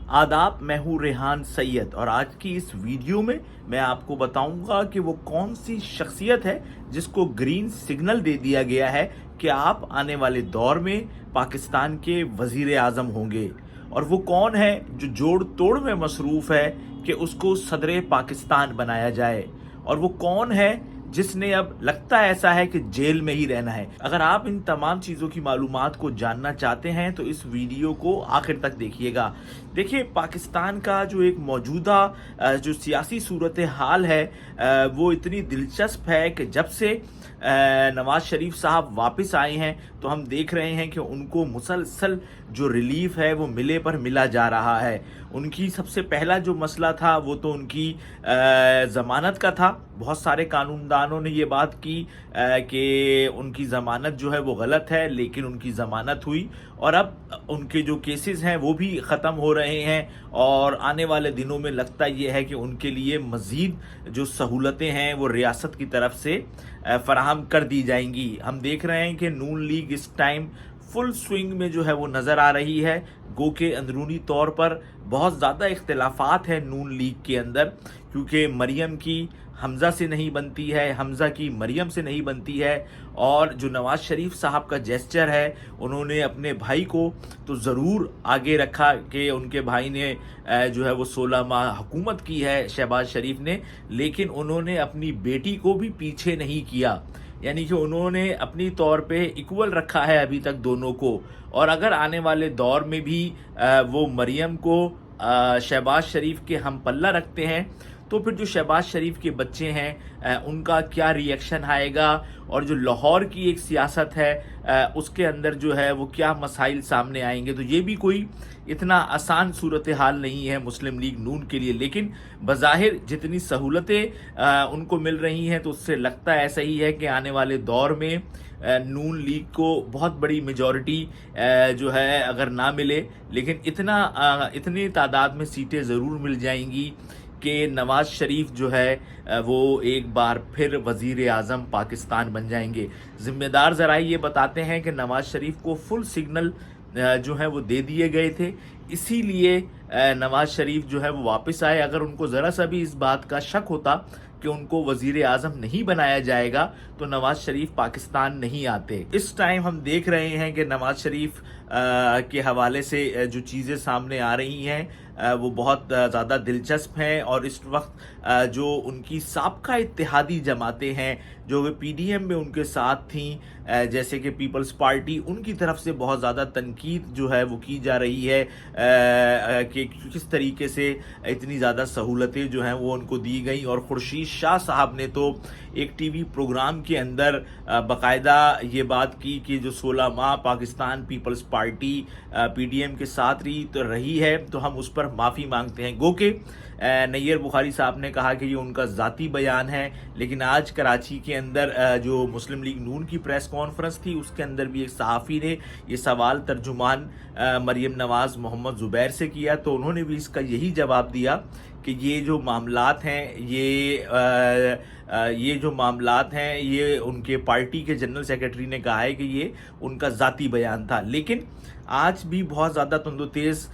आदाब, मैं हूँ रेहान सैयद और आज की इस वीडियो में मैं आपको बताऊंगा कि वो कौन सी शख्सियत है जिसको ग्रीन सिग्नल दे दिया गया है कि आप आने वाले दौर में पाकिस्तान के वजीर आज़म होंगे। और वो कौन है जो जोड़ तोड़ में मसरूफ़ है कि उसको सदर पाकिस्तान बनाया जाए, और वो कौन है जिसने अब लगता ऐसा है कि जेल में ही रहना है। अगर आप इन तमाम चीज़ों की मालूमात को जानना चाहते हैं तो इस वीडियो को आखिर तक देखिएगा। देखिए, पाकिस्तान का जो एक मौजूदा जो सियासी सूरत हाल है वो इतनी दिलचस्प है कि जब से नवाज शरीफ साहब वापस आए हैं तो हम देख रहे हैं कि उनको मुसलसल जो रिलीफ है वो मिले पर मिला जा रहा है। उनकी सबसे पहला जो मसला था वो तो उनकी ज़मानत का था। बहुत सारे कानूनदानों ने ये बात की कि उनकी ज़मानत जो है वो गलत है, लेकिन उनकी ज़मानत हुई और अब उनके जो केसेस हैं वो भी ख़त्म हो रहे हैं और आने वाले दिनों में लगता ये है कि उनके लिए मज़ीद जो सहूलतें हैं वो रियासत की तरफ से फराहम कर दी जाएंगी। हम देख रहे हैं कि नून लीग इस टाइम फुल स्विंग में जो है वो नज़र आ रही है। गो के अंदरूनी तौर पर बहुत ज़्यादा इख्तिलाफात हैं नून लीग के अंदर, क्योंकि मरियम की हमज़ा से नहीं बनती है, हमज़ा की मरियम से नहीं बनती है। और जो नवाज शरीफ साहब का जेस्चर है, उन्होंने अपने भाई को तो ज़रूर आगे रखा कि उनके भाई ने जो है वो 16 माह हुकूमत की है शहबाज शरीफ ने, लेकिन उन्होंने अपनी बेटी को भी पीछे नहीं किया। यानी कि उन्होंने अपनी तौर पे इक्वल रखा है अभी तक दोनों को। और अगर आने वाले दौर में भी वो मरियम को शहबाज शरीफ के हम पल्ला रखते हैं तो फिर जो शहबाज शरीफ के बच्चे हैं उनका क्या रिएक्शन आएगा, और जो लाहौर की एक सियासत है उसके अंदर जो है वो क्या मसाइल सामने आएंगे। तो ये भी कोई इतना आसान सूरत हाल नहीं है मुस्लिम लीग नून के लिए, लेकिन बज़ाहिर जितनी सहूलतें उनको मिल रही हैं तो उससे लगता ऐसा ही है कि आने वाले दौर में नून लीग को बहुत बड़ी मेजॉरिटी जो है अगर ना मिले, लेकिन इतनी तादाद में सीटें ज़रूर मिल जाएंगी कि नवाज शरीफ जो है वो एक बार फिर वज़ीर आज़म पाकिस्तान बन जाएंगे। ज़िम्मेदार ज़राए ये बताते हैं कि नवाज शरीफ को फुल सिग्नल जो है वो दे दिए गए थे, इसीलिए नवाज शरीफ जो है वो वापस आए। अगर उनको ज़रा सा भी इस बात का शक होता कि उनको वज़ीर आज़म नहीं बनाया जाएगा तो नवाज शरीफ पाकिस्तान नहीं आते। इस टाइम हम देख रहे हैं कि नवाज शरीफ के हवाले से जो चीज़ें सामने आ रही हैं वो बहुत ज़्यादा दिलचस्प हैं। और इस वक्त जो उनकी साबका इत्तेहादी जमातें हैं जो वे PDM में उनके साथ थीं, जैसे कि पीपल्स पार्टी, उनकी तरफ से बहुत ज़्यादा तनकीद जो है वो की जा रही है कि किस तरीके से इतनी ज़्यादा सहूलतें जो हैं वो उनको दी गई। और खुर्शीद शाह साहब ने तो एक TV प्रोग्राम के अंदर बाकायदा ये बात की कि जो 16 माह पाकिस्तान पीपल्स पार्टी PDM के साथ रही है तो हम उस पर माफ़ी मांगते हैं। गो के नैयर बुखारी साहब ने कहा कि ये उनका ज़ाती बयान है, लेकिन आज कराची के अंदर जो मुस्लिम लीग नून की प्रेस कॉन्फ्रेंस थी उसके अंदर भी एक सहाफ़ी ने ये सवाल तर्जुमान मरियम नवाज़ मोहम्मद ज़ुबैर से किया, तो उन्होंने भी इसका यही जवाब दिया कि ये जो मामलात हैं ये जो मामलात हैं ये उनके पार्टी के जनरल सेक्रेटरी ने कहा है कि ये उनका ज़ाती बयान था। लेकिन आज भी बहुत ज़्यादा तंदोतेज़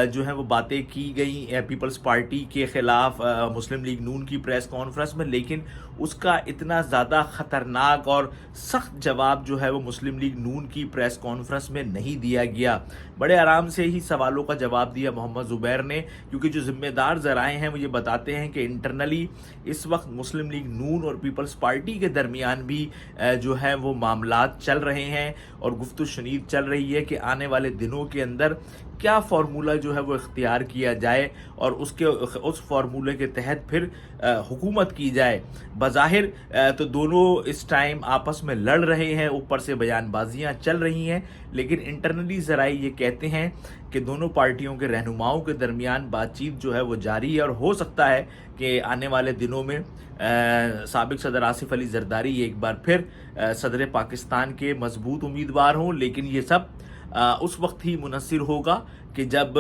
जो है वो बातें की गई पीपल्स पार्टी के ख़िलाफ़ मुस्लिम लीग नून की प्रेस कॉन्फ्रेंस में, लेकिन उसका इतना ज़्यादा ख़तरनाक और सख्त जवाब जो है वो मुस्लिम लीग नून की प्रेस कॉन्फ्रेंस में नहीं दिया गया। बड़े आराम से ही सवालों का जवाब दिया मोहम्मद ज़ुबैर ने, क्योंकि जो ज़िम्मेदार ज़राए हैं वो ये बताते हैं कि इंटरनली इस वक्त मुस्लिम लीग नून और पीपल्स पार्टी के दरमियान भी जो है वो मामलात चल रहे हैं और गुफ्तगू शनीद चल रही है कि आने वाले दिनों के अंदर क्या फार्मूला जो है वो इख्तियार किया जाए और उस फार्मूले के तहत फिर हुकूमत की जाए। बज़ाहिर तो दोनों इस टाइम आपस में लड़ रहे हैं, ऊपर से बयानबाजियां चल रही हैं, लेकिन इंटरनली ज़राए ये कहते हैं कि दोनों पार्टियों के रहनुमाओं के दरमियान बातचीत जो है वो जारी है और हो सकता है कि आने वाले दिनों में साबिक सदर आसिफ अली जरदारी एक बार फिर सदर पाकिस्तान के मजबूत उम्मीदवार हों। लेकिन ये सब उस वक्त ही मुनस्सिर होगा कि जब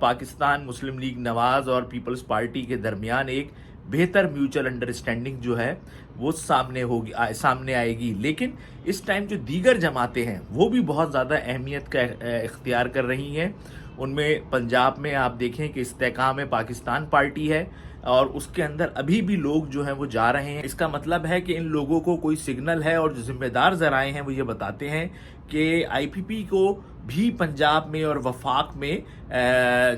पाकिस्तान मुस्लिम लीग नवाज़ और पीपल्स पार्टी के दरमियान एक बेहतर म्यूचुअल अंडरस्टैंडिंग जो है वो सामने आएगी। लेकिन इस टाइम जो दीगर जमातें हैं वो भी बहुत ज़्यादा अहमियत का इख्तियार कर रही हैं। ان میں پنجاب میں آپ دیکھیں کہ استحکام پاکستان پارٹی ہے اور اس کے اندر ابھی بھی لوگ جو ہیں وہ جا رہے ہیں. اس کا مطلب ہے کہ ان لوگوں کو کوئی سگنل ہے اور جو ذمہ دار ذرائع ہیں وہ یہ بتاتے ہیں کہ آئی پی پی کو بھی پنجاب میں اور وفاق میں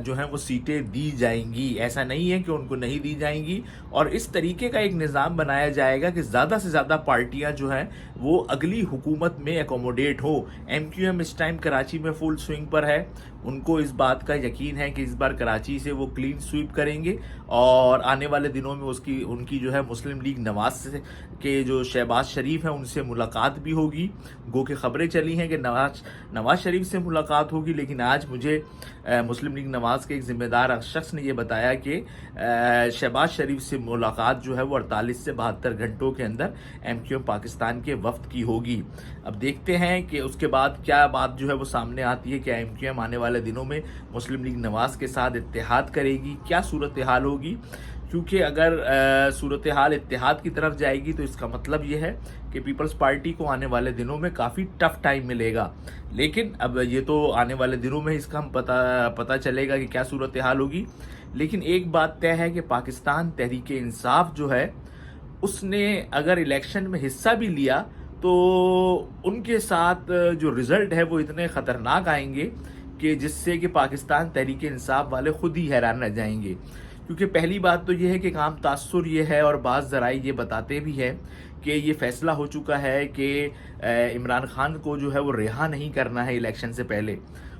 جو ہیں وہ سیٹیں دی جائیں گی. ایسا نہیں ہے کہ ان کو نہیں دی جائیں گی، اور اس طریقے کا ایک نظام بنایا جائے گا کہ زیادہ سے زیادہ پارٹیاں جو ہیں وہ اگلی حکومت میں اکوموڈیٹ ہو. ایم کیو ایم اس ٹائم کراچی میں فل سوئنگ پر ہے. ان کو اس بات کا یقین ہے کہ اس بار کراچی سے وہ کلین سویپ کریں گے، اور آنے والے دنوں میں ان کی جو ہے مسلم لیگ نواز کے جو شہباز شریف ہیں ان سے ملاقات بھی ہوگی. گو کہ خبریں چلی ہیں کہ نواز شریف سے ملاقات ہوگی، لیکن آج مجھے مسلم لیگ نواز کے ایک ذمہ دار شخص نے یہ بتایا کہ شہباز شریف سے ملاقات جو ہے وہ 48 سے 72 گھنٹوں کے اندر ایم کیو ایم پاکستان کے وفد کی ہوگی. اب دیکھتے ہیں کہ اس کے بعد کیا بات جو ہے وہ سامنے آتی ہے. کیا ایم کیو ایم آنے والے دنوں میں مسلم لیگ نواز کے ساتھ اتحاد کرے گی؟ کیا صورتحال ہوگی؟ کیونکہ اگر صورتحال اتحاد کی طرف جائے گی تو اس کا مطلب یہ ہے کہ پیپلز پارٹی کو آنے والے دنوں میں کافی ٹف ٹائم ملے گا. لیکن اب یہ تو آنے والے دنوں میں اس کا ہم پتہ چلے گا کہ کیا صورتحال ہوگی. لیکن ایک بات طے ہے کہ پاکستان تحریک انصاف جو ہے اس نے اگر الیکشن میں حصہ بھی لیا تو ان کے ساتھ جو رزلٹ ہے وہ اتنے خطرناک آئیں گے کہ جس سے کہ پاکستان تحریک انصاف والے خود ہی حیران رہ جائیں گے. کیونکہ پہلی بات تو یہ ہے کہ عام تاثر یہ ہے، اور بعض ذرائع یہ بتاتے بھی ہیں کہ یہ فیصلہ ہو چکا ہے کہ عمران خان کو جو ہے وہ رہا نہیں کرنا ہے الیکشن سے پہلے.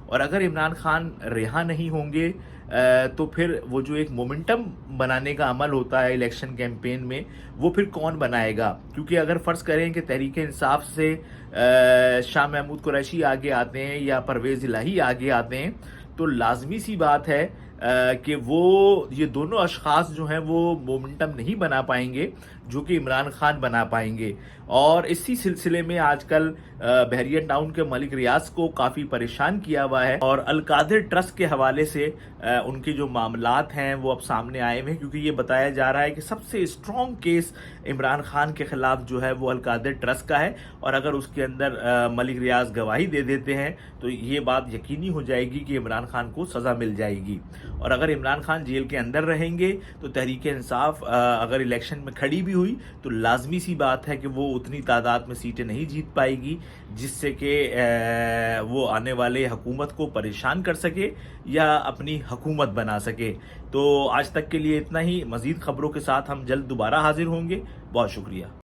اور اگر عمران خان رہا نہیں ہوں گے تو پھر وہ جو ایک مومنٹم بنانے کا عمل ہوتا ہے الیکشن کیمپین میں وہ پھر کون بنائے گا؟ کیونکہ اگر فرض کریں کہ تحریک انصاف سے شاہ محمود قریشی آگے آتے ہیں یا پرویز الہی آگے آتے ہیں تو لازمی سی بات ہے کہ وہ یہ دونوں اشخاص جو ہیں وہ مومنٹم نہیں بنا پائیں گے جو کہ عمران خان بنا پائیں گے. اور اسی سلسلے میں آج کل بحریہ ٹاؤن کے ملک ریاض کو کافی پریشان کیا ہوا ہے، اور القادر ٹرسٹ کے حوالے سے ان کے جو معاملات ہیں وہ اب سامنے آئے ہوئے ہیں. کیونکہ یہ بتایا جا رہا ہے کہ سب سے اسٹرانگ کیس عمران خان کے خلاف جو ہے وہ القادر ٹرسٹ کا ہے، اور اگر اس کے اندر ملک ریاض گواہی دے دیتے ہیں تو یہ بات یقینی ہو جائے گی کہ عمران خان کو سزا مل جائے گی. اور اگر عمران خان جیل کے اندر رہیں گے تو تحریک انصاف اگر الیکشن میں کھڑی بھی ہوئی تو لازمی سی بات ہے کہ وہ اتنی تعداد میں سیٹیں نہیں جیت پائے گی جس سے کہ وہ آنے والے حکومت کو پریشان کر سکے یا اپنی حکومت بنا سکے. تو آج تک کے لیے اتنا ہی. مزید خبروں کے ساتھ ہم جلد دوبارہ حاضر ہوں گے. بہت شکریہ.